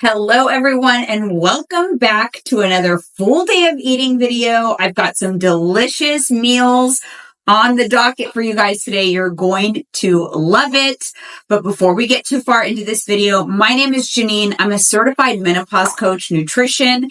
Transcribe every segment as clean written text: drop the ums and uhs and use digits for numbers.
Hello everyone and welcome back to another full day of eating video. I've got some delicious meals on the docket for you guys today. You're going to love it. But before we get too far into this video, my name is Jeanine. I'm a certified menopause coach, nutrition,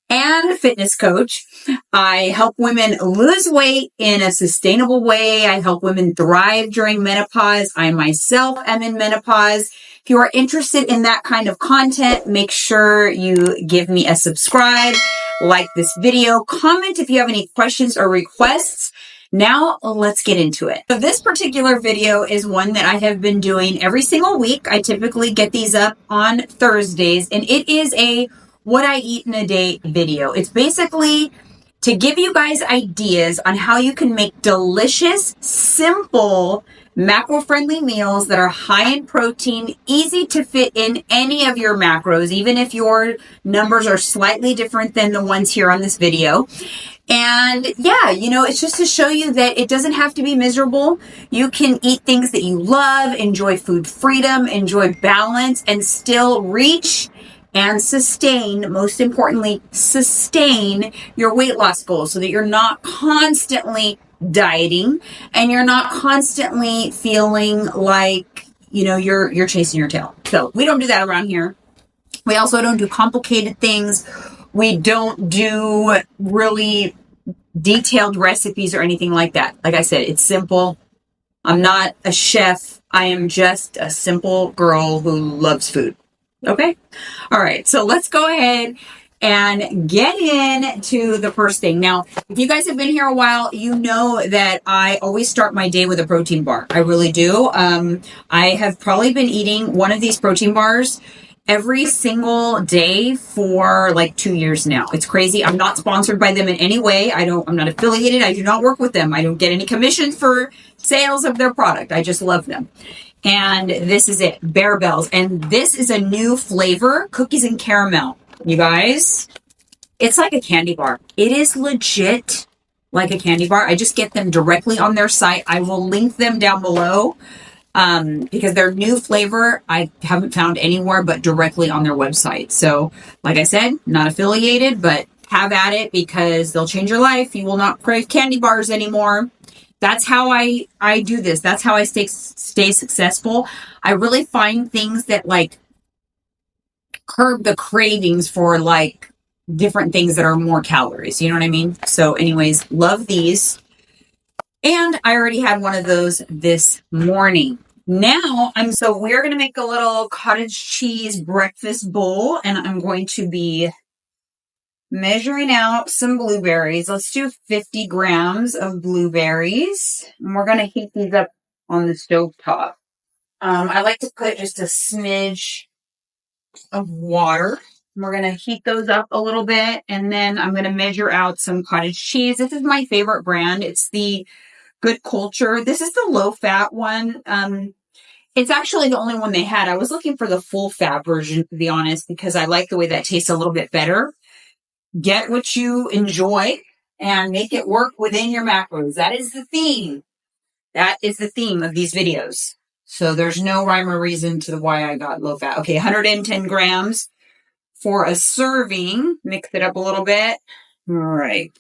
and fitness coach. I help women lose weight in a sustainable way. I help women thrive during menopause. I myself am in menopause. If you are interested in that kind of content, make sure you give me a subscribe, like this video, comment if you have any questions or requests. Now let's get into it. So this particular video is one that I have been doing every single week. I typically get these up on Thursdays, and it is a what I eat in a day video. It's basically to give you guys ideas on how you can make delicious, simple, macro-friendly meals that are high in protein, easy to fit in any of your macros, even if your numbers are slightly different than the ones here on this video. And yeah, it's just to show you that it doesn't have to be miserable. You can eat things that you love, enjoy food freedom, enjoy balance, and still reach and sustain, most importantly, sustain your weight loss goals so that you're not constantly dieting and you're not constantly feeling like, you're chasing your tail. So we don't do that around here. We also don't do complicated things. We don't do really detailed recipes or anything like that. Like I said, it's simple. I'm not a chef. I am just a simple girl who loves food. Okay. All right. So let's go ahead and get into the first thing. Now, if you guys have been here a while, you know that I always start my day with a protein bar. I really do. I have probably been eating one of these protein bars every single day for like 2 years now. It's crazy. I'm not sponsored by them in any way. I'm not affiliated. I do not work with them. I don't get any commissions for sales of their product. I just love them. And this is it, barebells. And this is a new flavor, cookies and caramel. You guys, it's like a candy bar. It is legit like a candy bar. I just get them directly on their site. I will link them down below because their new flavor I haven't found anywhere but directly on their website. So like I said, not affiliated, but have at it because they'll change your life. You will not crave candy bars anymore. That's how I do this. That's how I stay successful. I really find things that like curb the cravings for like different things that are more calories. You know what I mean? So anyways, love these. And I already had one of those this morning. Now we're going to make a little cottage cheese breakfast bowl, and I'm going to be measuring out some blueberries. Let's do 50 grams of blueberries. And we're going to heat these up on the stove top. I like to put just a smidge of water. We're going to heat those up a little bit. And then I'm going to measure out some cottage cheese. This is my favorite brand. It's the Good Culture. This is the low fat one. It's actually the only one they had. I was looking for the full fat version, to be honest, because I like the way that tastes a little bit better. Get what you enjoy and make it work within your macros. That is the theme. That is the theme of these videos. So there's no rhyme or reason to why I got low fat. Okay, 110 grams for a serving. Mix it up a little bit. All right.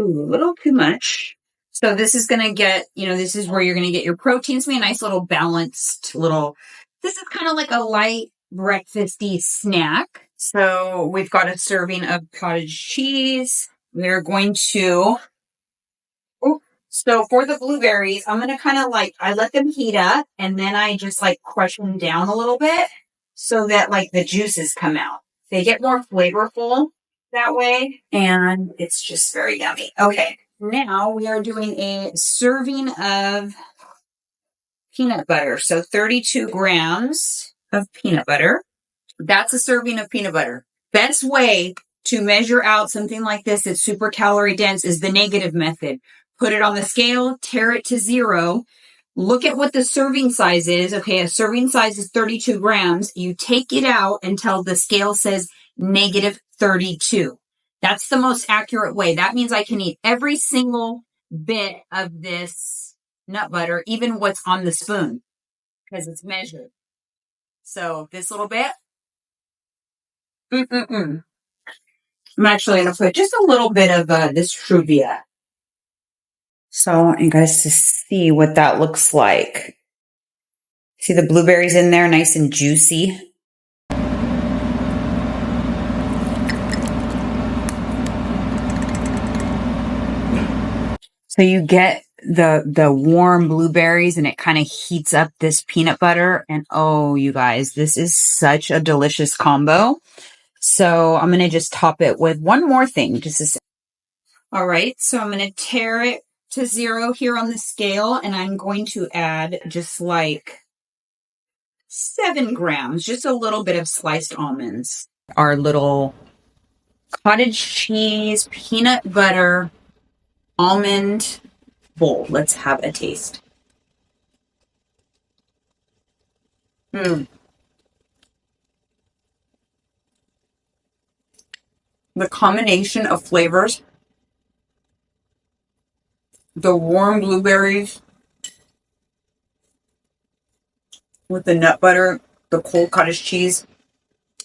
Ooh, a little too much. So this is going to get, this is where you're going to get your proteins. Be a nice little balanced this is kind of like a light breakfasty snack. So we've got a serving of cottage cheese. We're going to, so for the blueberries, I'm going to kind of I let them heat up and then I just crush them down a little bit so that the juices come out. They get more flavorful that way and it's just very yummy. Okay. Now we are doing a serving of peanut butter. So 32 grams of peanut butter. That's a serving of peanut butter. Best way to measure out something like this that's super calorie dense is the negative method. Put it on the scale, tear it to 0. Look at what the serving size is. Okay, a serving size is 32 grams. You take it out until the scale says negative 32. That's the most accurate way. That means I can eat every single bit of this nut butter, even what's on the spoon, because it's measured. So this little bit, I'm actually going to put just a little bit of this truvia. So I want you guys to see what that looks like. See the blueberries in there, nice and juicy. So you get the warm blueberries and it kind of heats up this peanut butter. And oh, you guys, this is such a delicious combo. So I'm going to just top it with one more thing. All right. So I'm going to tare it to 0 here on the scale. And I'm going to add just like 7 grams, just a little bit of sliced almonds. Our little cottage cheese, peanut butter, almond bowl. Let's have a taste. The combination of flavors, the warm blueberries with the nut butter, the cold cottage cheese,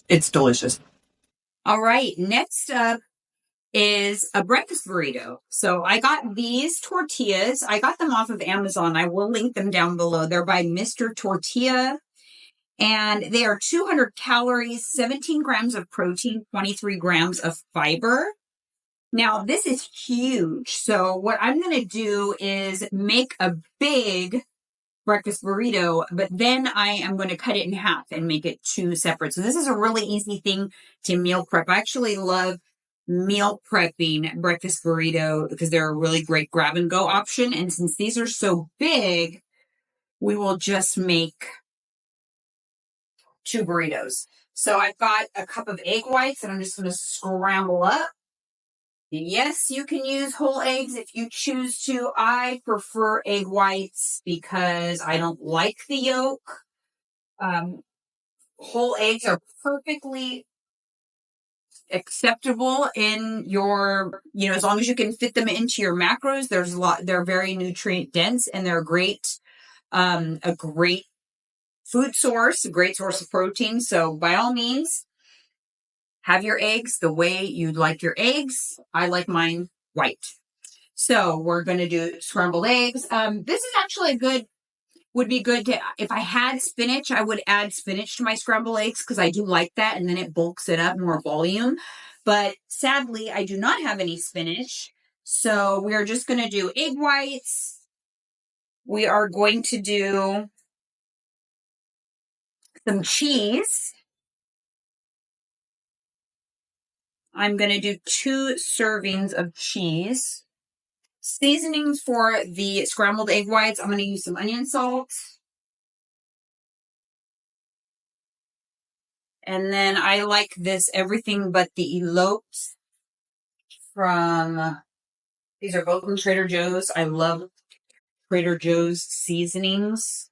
it's delicious. All right, next up is a breakfast burrito. So I got these tortillas. I got them off of Amazon. I will link them down below. They're by Mr. Tortilla. And they are 200 calories, 17 grams of protein, 23 grams of fiber. Now, this is huge. So what I'm going to do is make a big breakfast burrito, but then I am going to cut it in half and make it 2 separate. So this is a really easy thing to meal prep. I actually love meal prepping breakfast burrito because they're a really great grab and go option. And since these are so big, we will just make 2 burritos. So I've got a cup of egg whites and I'm just going to scramble up. Yes, you can use whole eggs if you choose to. I prefer egg whites because I don't like the yolk. Whole eggs are perfectly acceptable in your, as long as you can fit them into your macros. They're very nutrient dense and they're a great food source, a great source of protein. So by all means, have your eggs the way you'd like your eggs. I like mine white. So we're going to do scrambled eggs. This is actually would be good to, if I had spinach, I would add spinach to my scrambled eggs because I do like that. And then it bulks it up, more volume. But sadly, I do not have any spinach. So we're just going to do egg whites. We are going to do some cheese. I'm going to do 2 servings of cheese. Seasonings for the scrambled egg whites. I'm going to use some onion salt. And then I like this everything but the elopes these are both from Trader Joe's. I love Trader Joe's seasonings.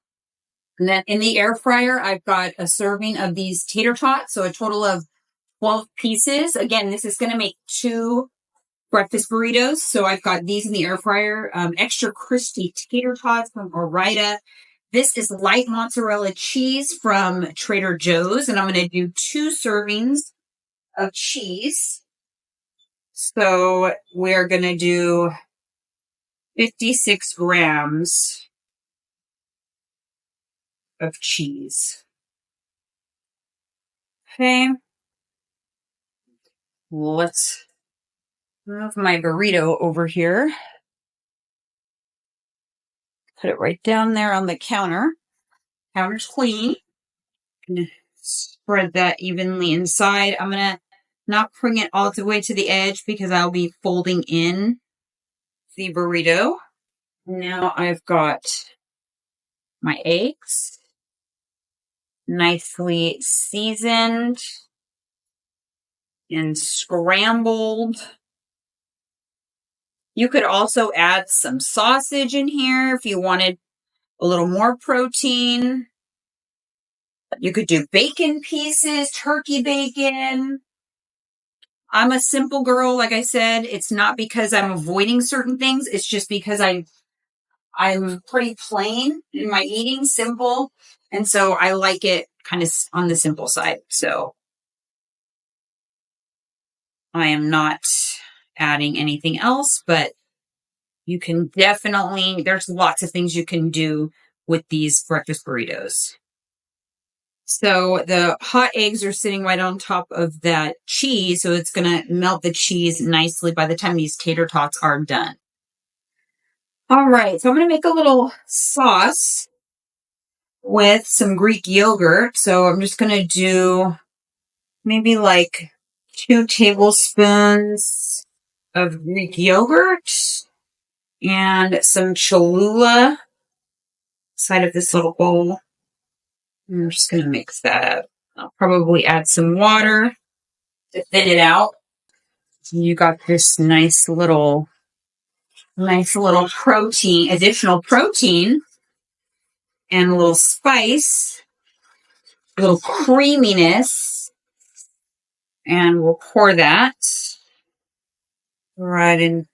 And then in the air fryer, I've got a serving of these tater tots. So a total of 12 pieces. Again, this is going to make 2 breakfast burritos. So I've got these in the air fryer. Extra crispy tater tots from Orida. This is light mozzarella cheese from Trader Joe's. And I'm going to do 2 servings of cheese. So we're going to do 56 grams of cheese. Okay. Let's move my burrito over here. Put it right down there on the counter. Counter's clean. Gonna spread that evenly inside. I'm going to not bring it all the way to the edge because I'll be folding in the burrito. Now I've got my eggs, nicely seasoned and scrambled. You could also add some sausage in here if you wanted a little more protein. You could do bacon pieces, turkey bacon. I'm a simple girl, like I said. It's not because I'm avoiding certain things. It's just because I'm pretty plain in my eating, simple. And so I like it kind of on the simple side. So I am not adding anything else, but you can definitely, there's lots of things you can do with these breakfast burritos. So the hot eggs are sitting right on top of that cheese, so it's going to melt the cheese nicely by the time these tater tots are done. All right, so I'm going to make a little sauce with some Greek yogurt. So I'm just going to do maybe like 2 tablespoons of Greek yogurt and some Cholula inside of this little bowl. I'm just going to mix that up. I'll probably add some water to thin it out. You got this nice little protein, additional protein, and a little spice, a little creaminess. And we'll pour that right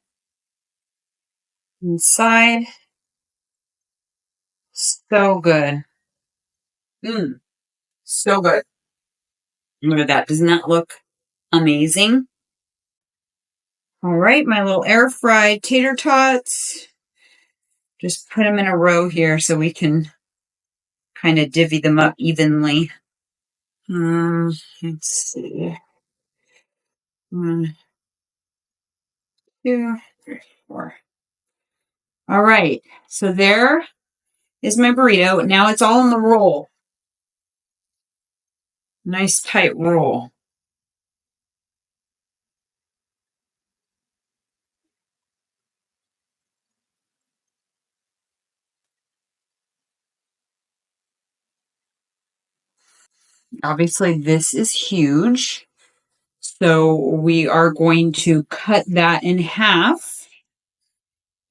inside. So good. So good. Look at that. Doesn't that look amazing? All right, my little air fried tater tots. Just put them in a row here so we can kind of divvy them up evenly. Let's see. 1, 2, 3, 4. All right, so there is my burrito. Now it's all in the roll. Nice tight roll. Obviously, this is huge. So we are going to cut that in half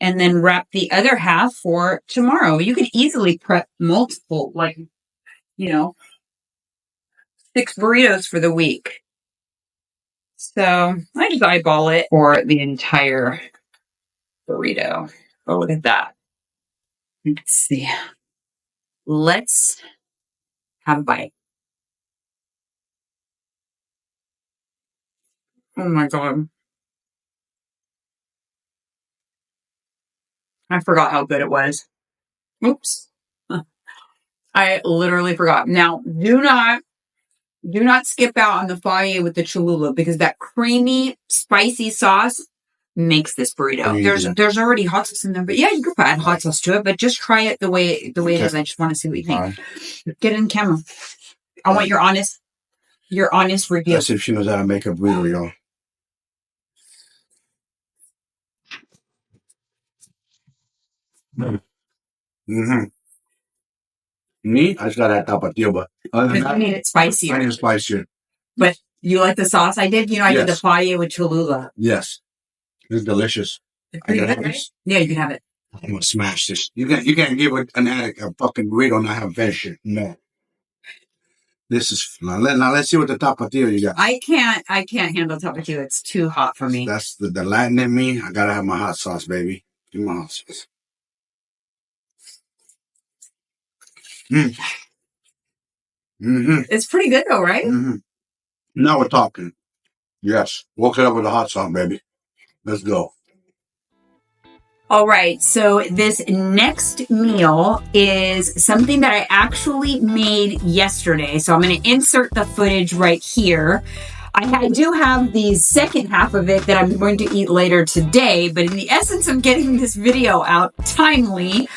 and then wrap the other half for tomorrow. You could easily prep multiple, 6 burritos for the week. So I just eyeball it for the entire burrito. Oh, look at that. Let's see. Let's have a bite. Oh my God. I forgot how good it was. Oops. I literally forgot. Now, do not skip out on the faye with the Cholula because that creamy, spicy sauce makes this burrito. There's already hot sauce in there, but yeah, you could add hot sauce to it, but just try it the way it is. I just want to see what you think. Right. Get in camera. I want your honest review. That's if she knows how to make a burrito, y'all. Me? I just got that tapatio, but other than that, I need it spicier. I need it spicier. But you like the sauce I did? I did the faye with Cholula. Yes. It's delicious. Pretty good, right? Yeah, you can have it. I'm gonna smash this. You can't give an addict a fucking burrito and not have veg. No. This is now. Let's see what the tapatio you got. I can't handle tapatio. It's too hot for me. That's the Latin in me. I gotta have my hot sauce, baby. Give me my hot sauce. It's pretty good though, right? Now we're talking. Yes. Woke it up with the hot sauce, baby. Let's go. All right, so this next meal is something that I actually made yesterday. So I'm going to insert the footage right here. I do have the second half of it that I'm going to eat later today, but in the essence of getting this video out timely,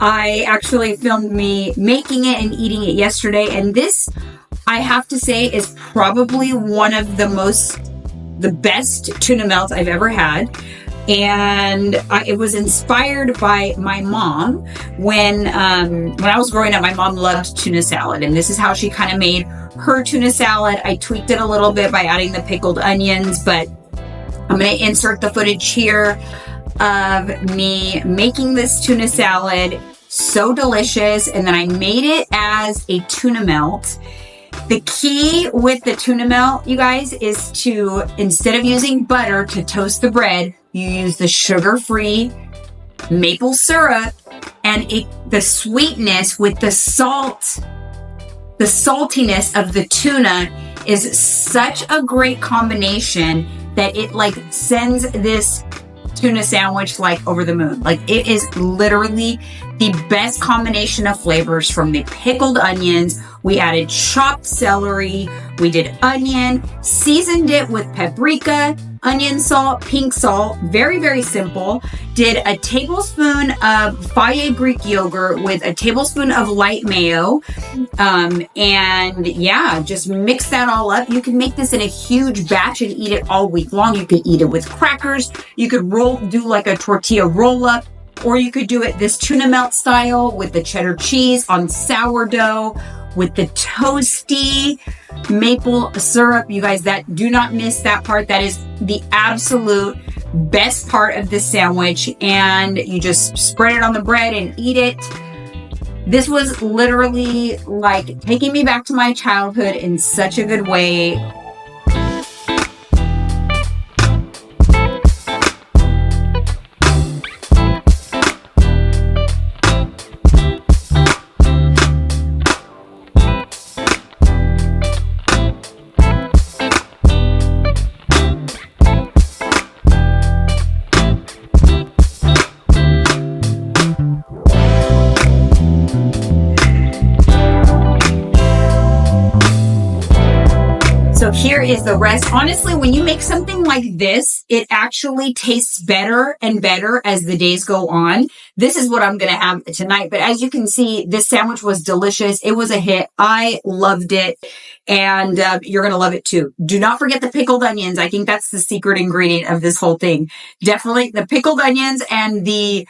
I actually filmed me making it and eating it yesterday. And this, I have to say, is probably one of the best tuna melts I've ever had. And it was inspired by my mom. When I was growing up, my mom loved tuna salad, and this is how she kind of made her tuna salad. I tweaked it a little bit by adding the pickled onions, but I'm going to insert the footage here of me making this tuna salad. So delicious. And then I made it as a tuna melt. The key with the tuna melt, you guys, is to, instead of using butter to toast the bread, you use the sugar-free maple syrup, and the sweetness with the salt, the saltiness of the tuna is such a great combination that it like sends this tuna sandwich like over the moon. Like it is literally the best combination of flavors from the pickled onions. We added chopped celery. We did onion, seasoned it with paprika, onion salt, pink salt. Very, very simple. Did a tablespoon of Fage Greek yogurt with a tablespoon of light mayo. And yeah, just mix that all up. You can make this in a huge batch and eat it all week long. You could eat it with crackers. You could do like a tortilla roll up, or you could do it this tuna melt style with the cheddar cheese on sourdough with the toasty maple syrup. You guys, that do not miss that part. That is the absolute best part of this sandwich. And you just spread it on the bread and eat it. This was literally like taking me back to my childhood in such a good way. So here is the rest. Honestly, when you make something like this, it actually tastes better and better as the days go on. This is what I'm going to have tonight. But as you can see, this sandwich was delicious. It was a hit. I loved it. And you're going to love it too. Do not forget the pickled onions. I think that's the secret ingredient of this whole thing. Definitely the pickled onions and the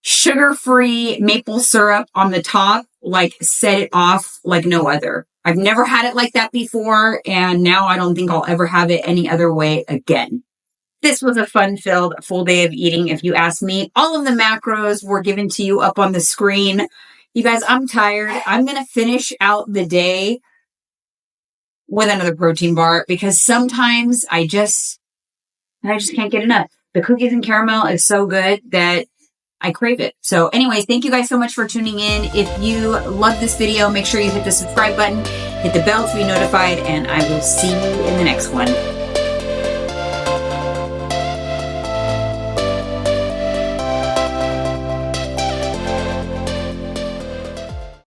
sugar-free maple syrup on the top, like set it off like no other. I've never had it like that before, and now I don't think I'll ever have it any other way again. This was a fun-filled full day of eating, if you ask me. All of the macros were given to you up on the screen. You guys, I'm tired. I'm going to finish out the day with another protein bar because sometimes I just can't get enough. The cookies and caramel is so good that I crave it. So anyways, thank you guys so much for tuning in. If you love this video, make sure you hit the subscribe button, hit the bell to be notified, and I will see you in the next one.